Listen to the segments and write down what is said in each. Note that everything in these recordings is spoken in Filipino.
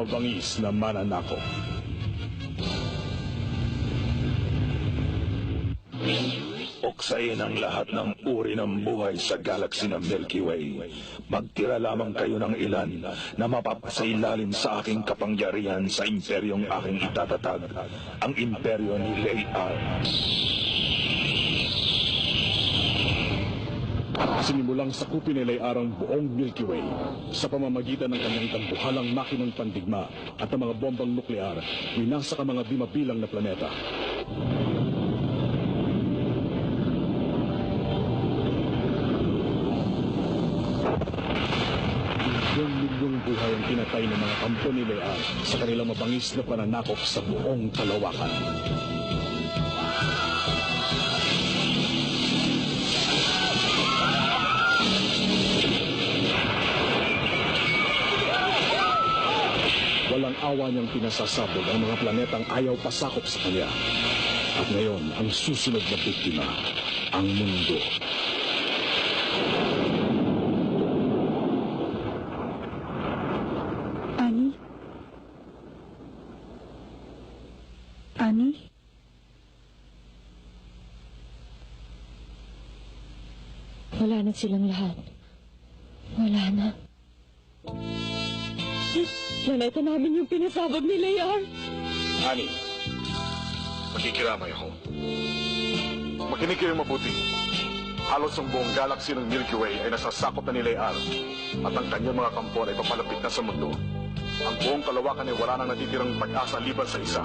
mabangis na mananakop. Uksayin ang lahat ng uri ng buhay sa galaxy ng Milky Way. Magtira lamang kayo ng ilan na mapapasailalim sa aking kapangyarihan sa imperyong aking itatatag, ang imperyo ni Leyar. Sinimulang sakupin ni Leyar ang buong Milky Way sa pamamagitan ng kanyang tambuhalang makinang pandigma at ang mga bombang nuklear winasak ang mga di mabilang na planeta. Milyong buhay ang pinatay ng mga kampo ni Leyar sa kanilang mabangis na pananakop sa buong kalawakan. Walang awa niyang pinasasabog ang mga planetang ayaw pasakop sa kanya. At ngayon, ang susunod na biktima, ang mundo. Ani? Wala na silang lahat. Wala na. Planeta namin yung pinasabog ni Leyar. Ani, makikiramay ako. Makinig kayong mabuti. Halos ang buong galaxy ng Milky Way ay nasasakop na ni Leyar at ang kanyang mga kampo ay papalapit na sa mundo. Ang buong kalawakan ay wala nang natitirang pag-asa liban sa isa.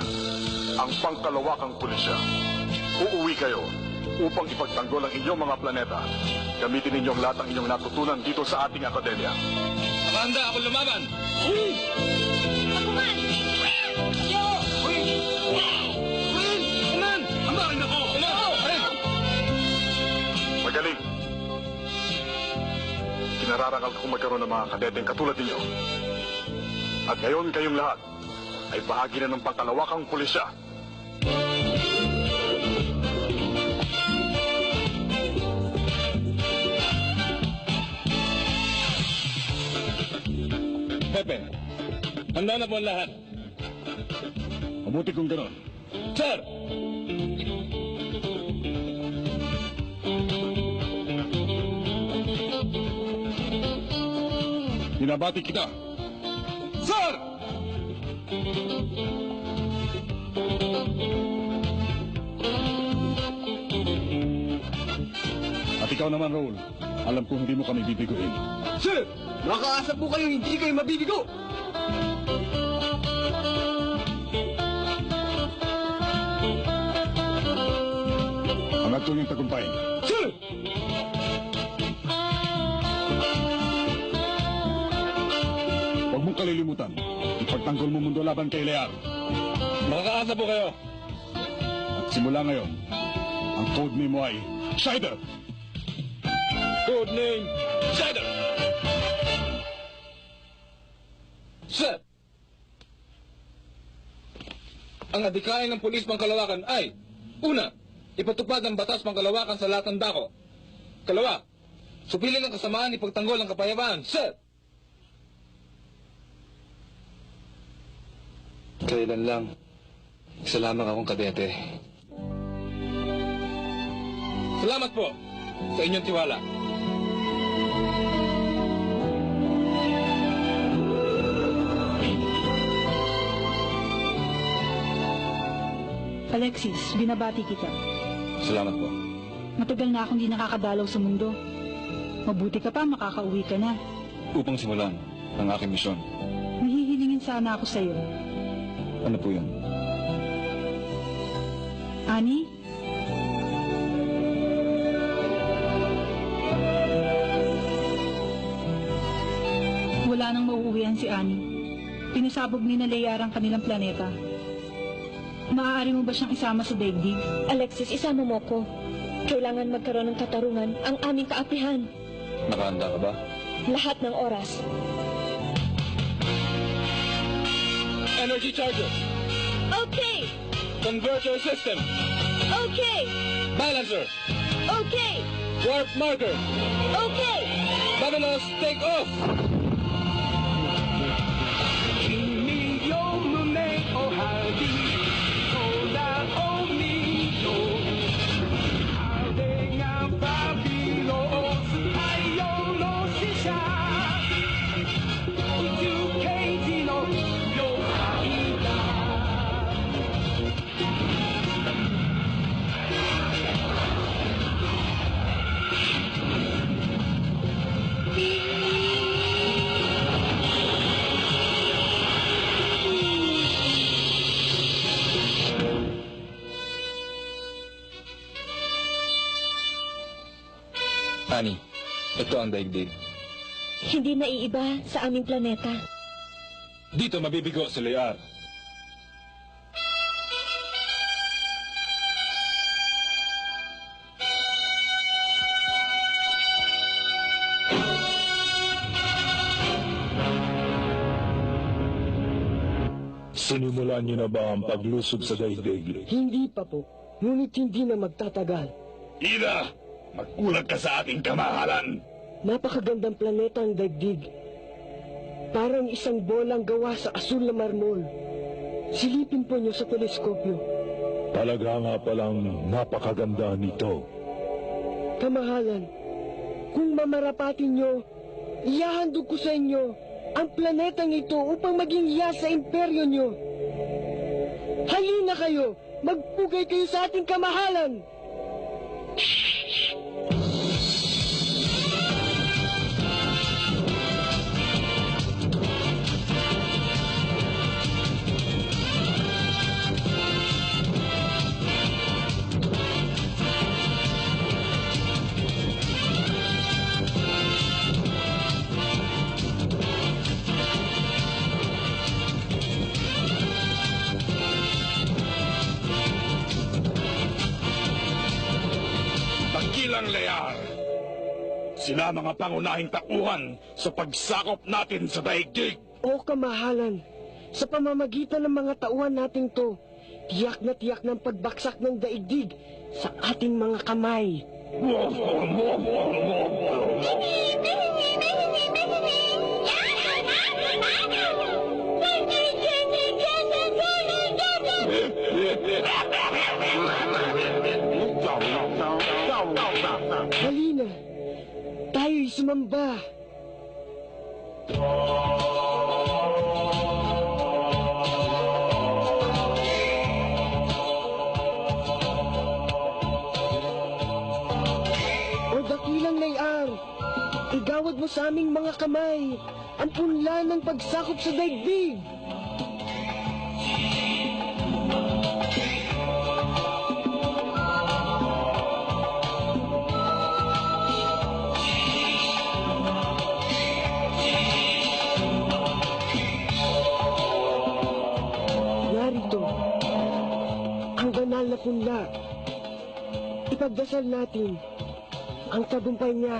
Ang pangkalawakang pulisya. Uuwi kayo upang ipagtanggol ang inyong mga planeta. Gamitin ninyo ang lahat ng inyong natutunan dito sa ating akademya. Handa ako lumaban! Ako man! Yo! Aman! Amarin ako! Magaling! Kinararangal kong magkaroon ng mga kadeteng katulad ninyo. At ngayon kayong lahat ay bahagi na ng pangkalawakang pulisya. Pepe, handa na po ang lahat. Mabuti kung gano'n. Sir! Binabati kita. Sir! At ikaw naman, Raul. Alam kong hindi mo kami bibiguin. Sir! Makaasa po kayo, hindi kayo mabibigo! Ang ato niyong tagumpay. Sir! Huwag mong kalilimutan. Ipagtanggol mo mundo laban kay Leyar. Makakaasa po kayo. At simula ngayon, ang code name mo ay Shider. Code name, Shider! Sir! Ang adikain ng pulis pangkalawakan ay, una, ipatupad ang batas pangkalawakan sa lahat ng dako. Kalawa, supilin ang kasamaan ipagtanggol ang kapayapaan. Sir! Kailan lang, isa lamang akong kadete. Salamat po sa inyong tiwala. Alexis, binabati kita. Salamat po. Matagal na akong hindi nakakadalaw sa mundo. Mabuti ka pa, makakauwi ka na. Upang simulan ang aking misyon. Mahihilingin sana ako sa'yo. Ano po yun? Ani? Wala nang mauuwian si Ani. Pinasabog ni na Leyar ang kanilang planeta. Maaari mo ba siyang isama sa daigdig? Alexis, isama mo ko. Kailangan magkaroon ng katarungan ang aming kaapihan. Nakahanda ka ba? Lahat ng oras. Energy charger! Okay! Converter system! Okay! Balancer! Okay! Warp marker! Okay! Babalos, take off! Annie, ito ang daigdig. Hindi naiiba sa aming planeta. Dito mabibigo si Lear. Sinimulan niyo na ba ang paglusob sa daigdig? Hindi pa po. Ngunit hindi na magtatagal. Ida! Magkulat ka sa ating kamahalan! Napakagandang planeta ang daigdig. Parang isang bolang gawa sa asul na marmol. Silipin po niyo sa teleskopyo. Talaga nga palang napakaganda nito. Kamahalan, kung mamarapatin niyo, ihahandog ko sa inyo ang planetang ito upang maging iya sa imperyo niyo. Halina kayo! Magpugay kayo sa ating kamahalan! Dakilang Lear! Sila mga pangunahing tauhan sa pagsakop natin sa daigdig! O kamahalan, sa pamamagitan ng mga tauhan nating to, tiyak na tiyak ng pagbaksak ng daigdig sa ating mga kamay. Halina, tayo'y sumamba. O dakilang Lear, igawad mo sa aming mga kamay ang punla ng pagsakop sa daigdig. Narito, ang banal na punla. Ipagdasal natin ang tagumpay niya.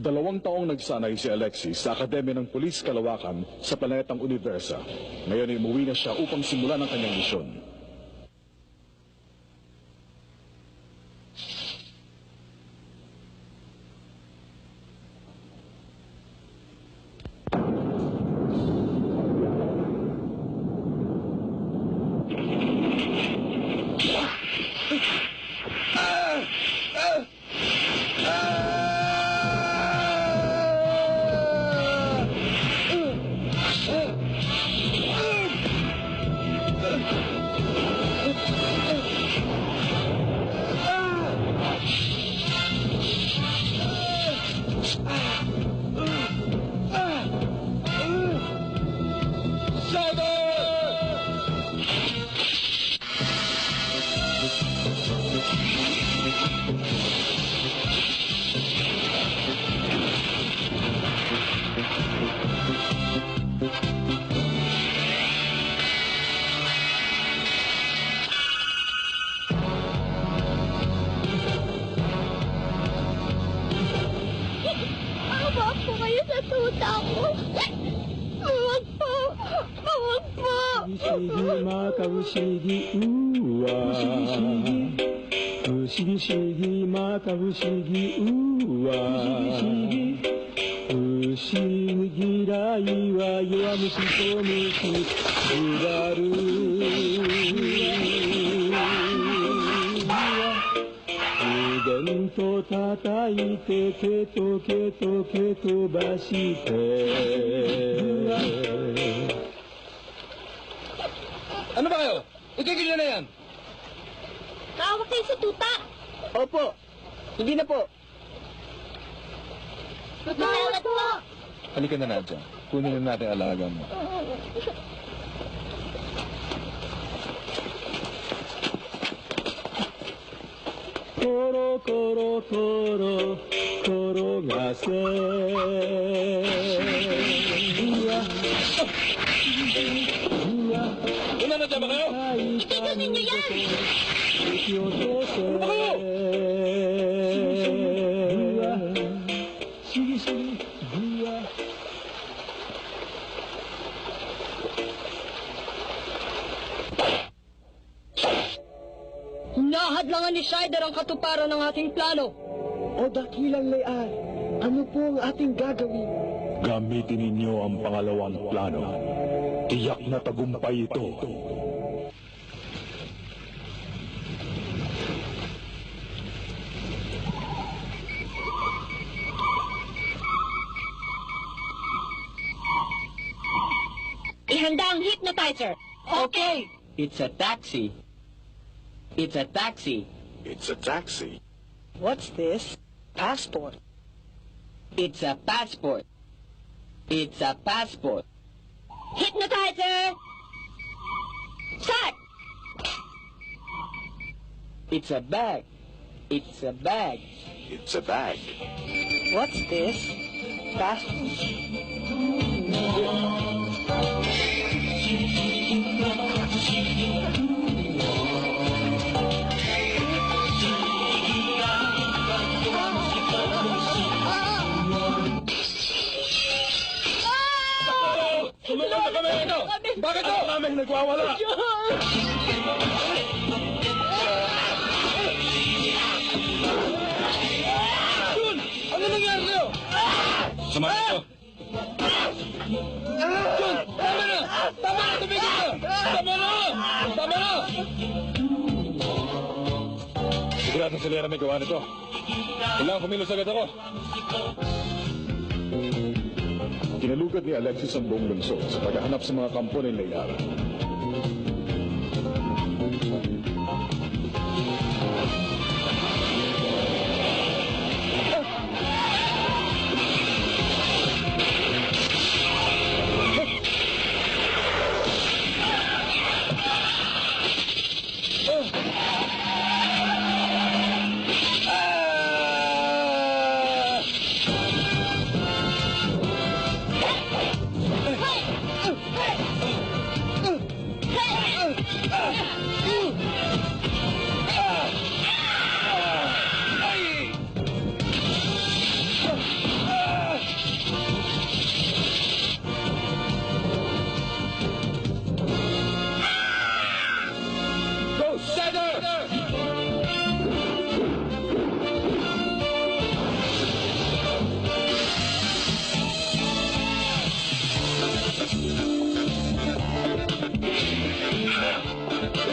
Dalawang taong nagsanay si Alexis sa Akademya ng Pulis Kalawakan sa planetang Universa. Ngayon ay umuwi na siya upang simulan ang kanyang misyon. Awa po kayo sa tuta ko. Huwag po. Huwag po. Sige, makabusigi, uwa. Sige, makabusigi, uwa. Sige, rai wa yowamushi to mushi, ugaru. Udenと叩いてケトケトケトばして Ano ba kayo? Itigil nyo na yan. Kaawak kayo sa tuta. Opo. Hindi na po. Salamat po. Halika na, Nadja. Kunin na natin alaga mo. Koro, koro, koro, koro nga se. Una na dyan ba kayo? Itigil ninyo yan. Ano ba kayo? Sige, sige, buya. Nahadlangan ni Shider ang katuparan ng ating plano. O dakilang Lear, ano po ang ating gagawin? Gamitin ninyo ang pangalawang plano. Tiyak na tagumpay ito. Ihanda ang hypnotizer. Okay. It's a taxi. It's a taxi. It's a taxi. What's this? Passport. It's a passport. It's a passport. Hypnotizer. Start. It's a bag. It's a bag. It's a bag. What's this? Passport. Tulungan na kami ito! Bakit ito? Alam namin nagwawala. Jun! Ano nangyari sa'yo? Sama ito. Jun! Tama na! Tama na! Tumigil ka! Tama na! Tama na! Sigurado si Lera may gawa nito. Kailangan kumilos agad ako. Kinalugad ni Alexis ang buong lungsod sa paghahanap sa mga kampo ni Lear.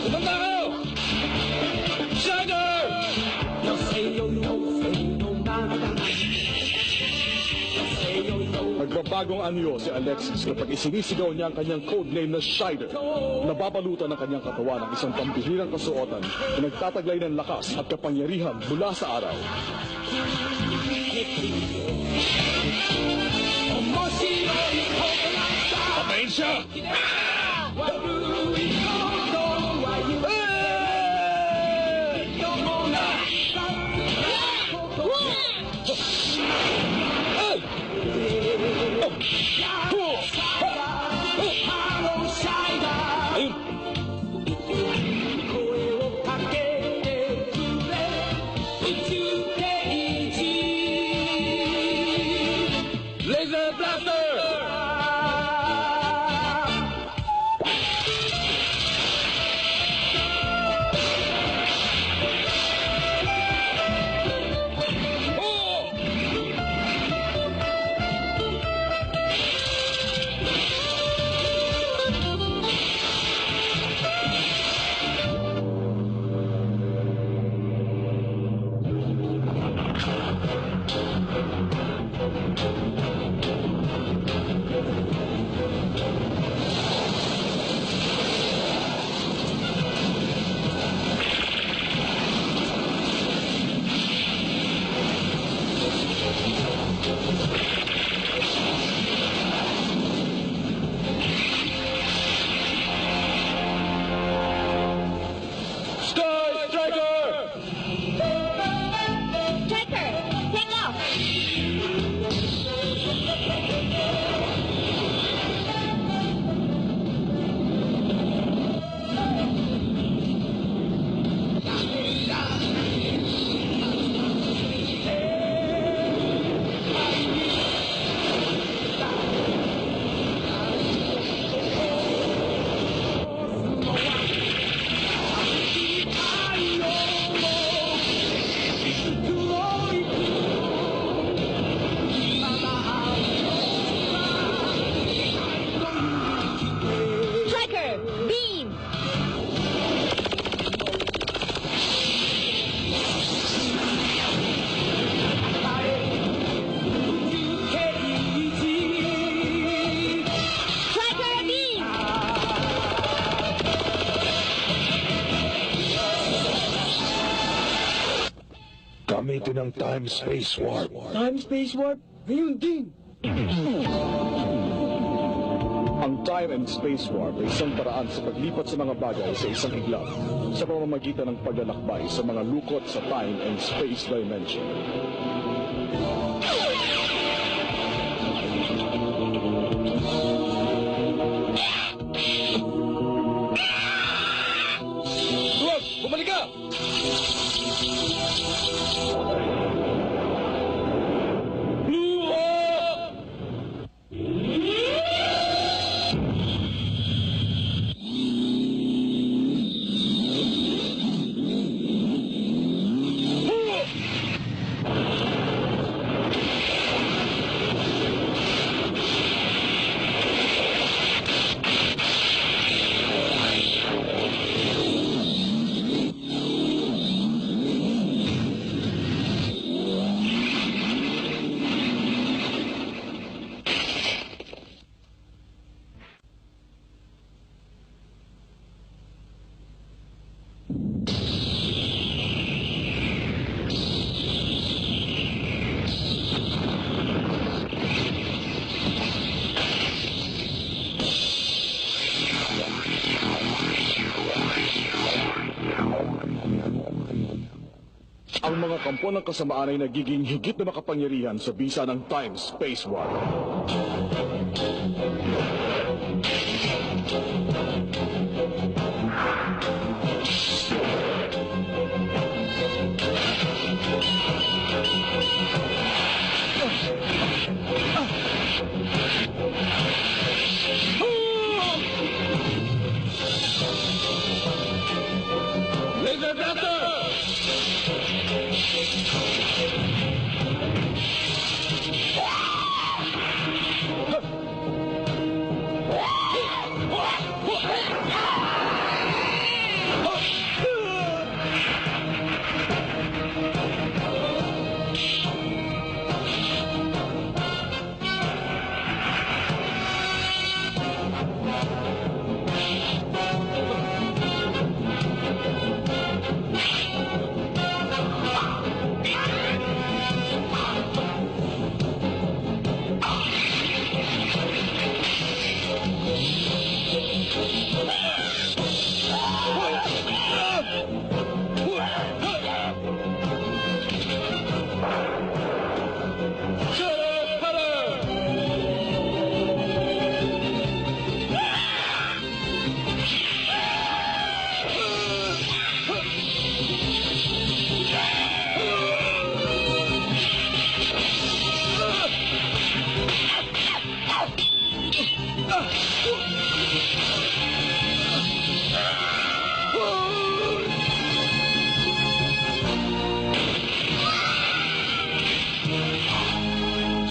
Kumanda kayo! Shider! Magbabagong anyo si Alexis kapag isinisigaw niya ang kanyang codename na Shider. Nababalutan ng kanyang katawan ng isang pambihirang kasuotan na nagtataglay ng lakas at kapangyarihan mula sa araw. Patayin siya! Ayun! Laser Blaster! ng Time Space Warp. Time Space Warp, ngayon din. Ang time and space warp ay isang paraan sa paglipat sa mga bagay sa isang iglap sa pamamagitan ng paglalakbay sa mga lukot sa time and space dimension. Duwag! Bumalik ka! Ang mga kampo ng kasamaan ay nagiging higit na makapangyarihan sa bisa ng time space warp. Laser Blaster!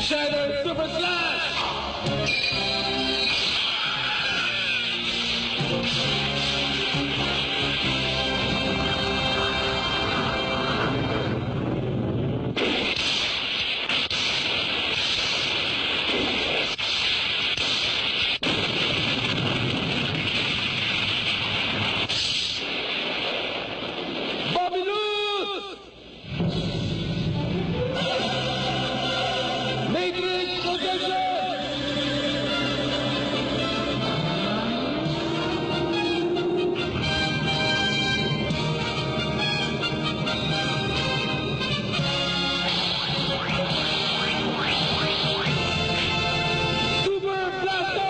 Shadow Super Slash! Babilus! Matrix Projection! Super Blaster!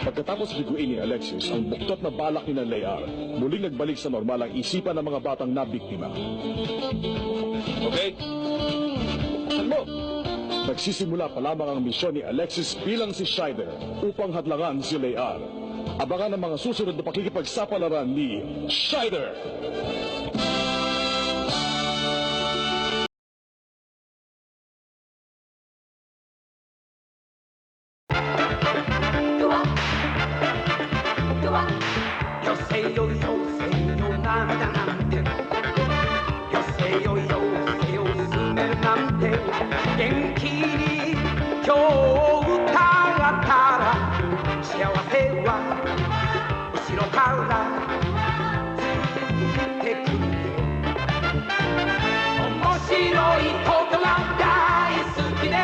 Pagkatapos biguin ni Alexis ang buktot na balak ni Lear, muling nagbalik sa normal ang isipan ng mga batang nabiktima. Okay? Saan mo? Nagsisimula pa lamang ang misyon ni Alexis bilang si Scheider upang hadlangan si Lear. Abangan ang mga susunod na pakikipagsapalaran ni Scheider! は後ろからついてくる面白いことが大好きで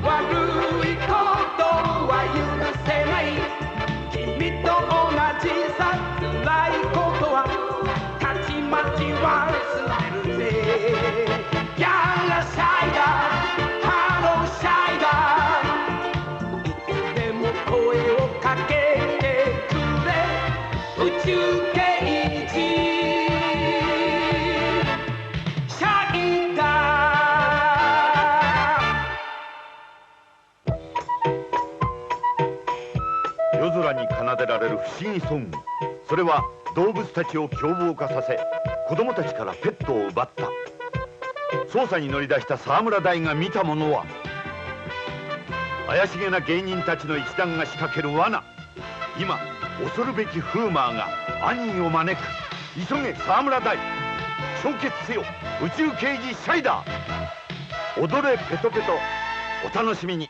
悪いことは許せない君と同じさ辛いことはたちまち忘れるぜやらシャイだハローシャイだいつでも声をかけてくれ宇宙刑事シャイだ夜空に奏でられる不思議ソング、それは動物たちを凶暴化させ子供たちからペットを奪った。捜査に乗り出した沢村大が見たものは怪しげな芸人たちの一団が仕掛ける罠。今恐るべきフーマーがアニーを招く。急げ沢村大、集結せよ宇宙刑事シャイダー。踊れペトペト、お楽しみに。